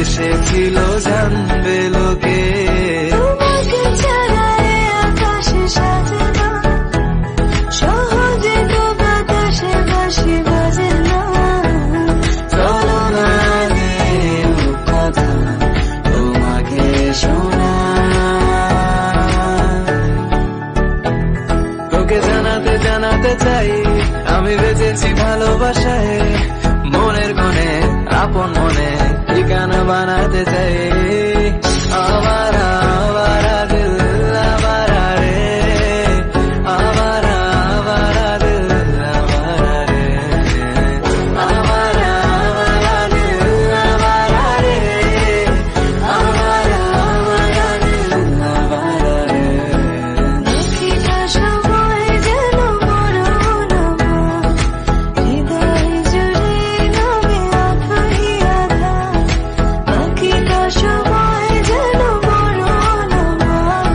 এসেছিল জানবে লোকে। তোমাকে ছাড়া এ আকাশে সাজে না, সহজে তো বাতাসে বাঁশি বাজে না। চলো না কথা তোমাকে শোনা, তোকে জানাতে জানাতে চাই আমি বেঁচেছি ভালোবাসায়। মনের কোণে আপন মনে ঠিকানা বানাতে চাই। আবারা আবারা দিল আবারা রে, আবারা আবারা দিল আবারা রে, আবারা আবারা দিল আবারা রে, আবারা আবারা দিল আবারা রে। প্রতিটা সময় যেন মরণ আমার, হৃদয় জুড়ে নামে আঁধারি আঁধার। প্রতিটা সময় যেন মরণ আমার,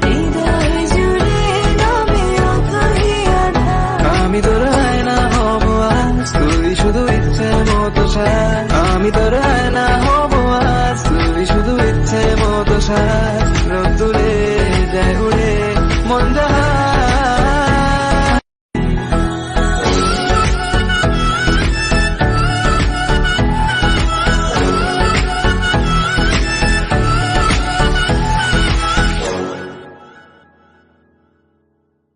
হৃদয় জুড়ে নামে আঁধারি আঁধার। আমি তোর আয়না হব আজ, তুই শুধু ইচ্ছে মতো সাজ। আমি তোর আয়না